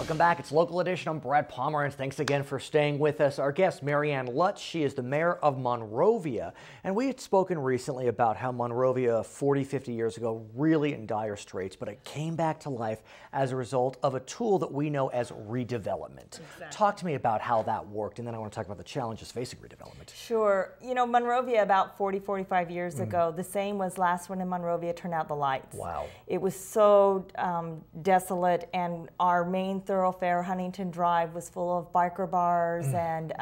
Welcome back. It's Local Edition. I'm Brad Pomerance. Thanks again for staying with us. Our guest, Mary Ann Lutz, she is the mayor of Monrovia. And we had spoken recently about how Monrovia 40, 50 years ago really in dire straits, but it came back to life as a result of a tool that we know as redevelopment. Exactly. Talk to me about how that worked, and then I want to talk about the challenges facing redevelopment. Sure. You know, Monrovia about 40, 45 years ago, the same was last one in Monrovia, turn out the lights. Wow. It was so desolate, and our main thoroughfare, Huntington Drive, was full of biker bars and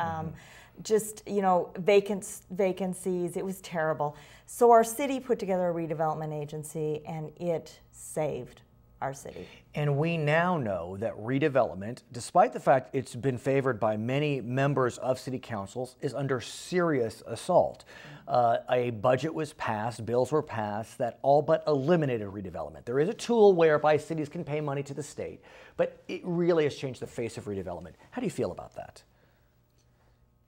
just, you know, vacancies. It was terrible. So our city put together a redevelopment agency, and it saved our city. And we now know that redevelopment, despite the fact it's been favored by many members of city councils, is under serious assault. A budget was passed, bills were passed that all but eliminated redevelopment. There is a tool whereby cities can pay money to the state, but it really has changed the face of redevelopment. How do you feel about that?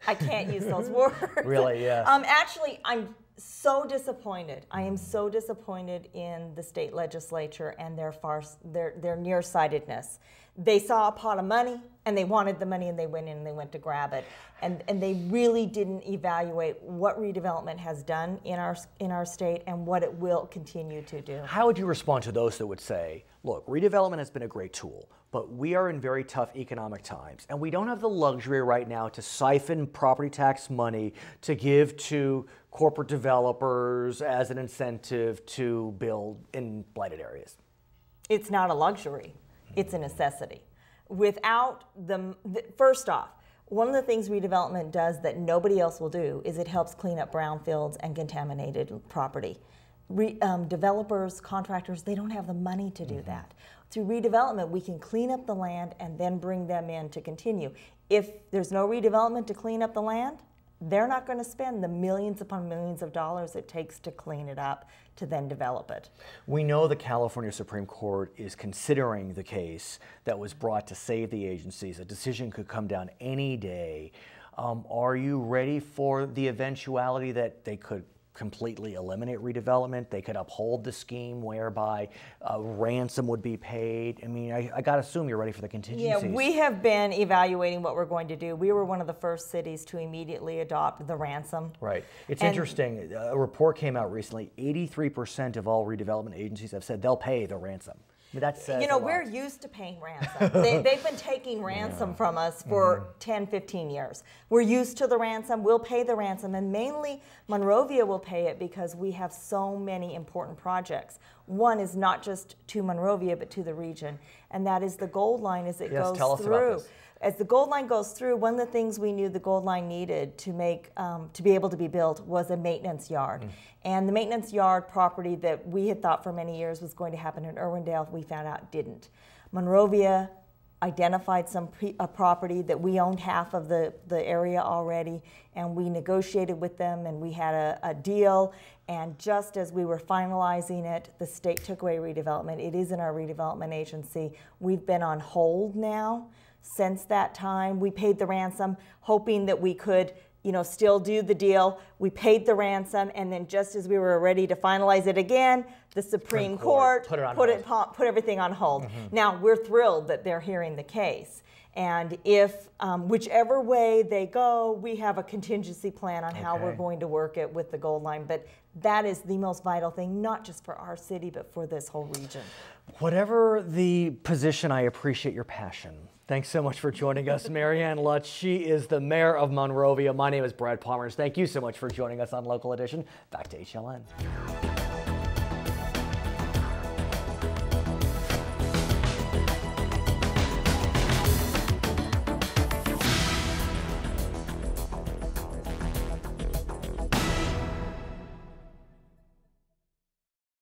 I can't use those words. Really, yes. Actually, I'm so disappointed. I am so disappointed in the state legislature and their nearsightedness. They saw a pot of money and they wanted the money, and they went in and they went to grab it. And they really didn't evaluate what redevelopment has done in our state and what it will continue to do. How would you respond to those that would say, look, redevelopment has been a great tool, but we are in very tough economic times, and we don't have the luxury right now to siphon property tax money to give to corporate developers as an incentive to build in blighted areas? It's not a luxury. It's a necessity. Without first off, one of the things redevelopment does that nobody else will do is it helps clean up brownfields and contaminated property. Developers, contractors, they don't have the money to do that. Through redevelopment, we can clean up the land and then bring them in to continue. If there's no redevelopment to clean up the land, they're not going to spend the millions upon millions of dollars it takes to clean it up to then develop it. We know the California Supreme Court is considering the case that was brought to save the agencies. A decision could come down any day. Are you ready for the eventuality that they could completely eliminate redevelopment? They could uphold the scheme whereby ransom would be paid. I mean, I got to assume you're ready for the contingencies. Yeah, we have been evaluating what we're going to do. We were one of the first cities to immediately adopt the ransom. Right. It's interesting. A report came out recently. 83% of all redevelopment agencies have said they'll pay the ransom. I mean, that's, you know, we're used to paying ransom. They've been taking ransom from us for 10, 15 years. We're used to the ransom. We'll pay the ransom, and mainly Monrovia will pay it because we have so many important projects. One is not just to Monrovia, but to the region, and that is the Gold Line as it goes tell us through. about this. As the Gold Line goes through, one of the things we knew the Gold Line needed to make to be able to be built was a maintenance yard. And the maintenance yard property that we had thought for many years was going to happen in Irwindale, we found out didn't. Monrovia identified a property that we owned half of the area already, and we negotiated with them, and we had a deal. And just as we were finalizing it, the state took away redevelopment. It is in our redevelopment agency. We've been on hold now. Since that time, we paid the ransom, hoping that we could, you know, still do the deal. We paid the ransom, and then just as we were ready to finalize it again, the Supreme Court put everything on hold. Now, we're thrilled that they're hearing the case. And if, whichever way they go, we have a contingency plan on how we're going to work it with the Gold Line. But that is the most vital thing, not just for our city, but for this whole region. Whatever the position, I appreciate your passion. Thanks so much for joining us, Mary Ann Lutz. She is the mayor of Monrovia. My name is Brad Pomerance. Thank you so much for joining us on Local Edition. Back to HLN.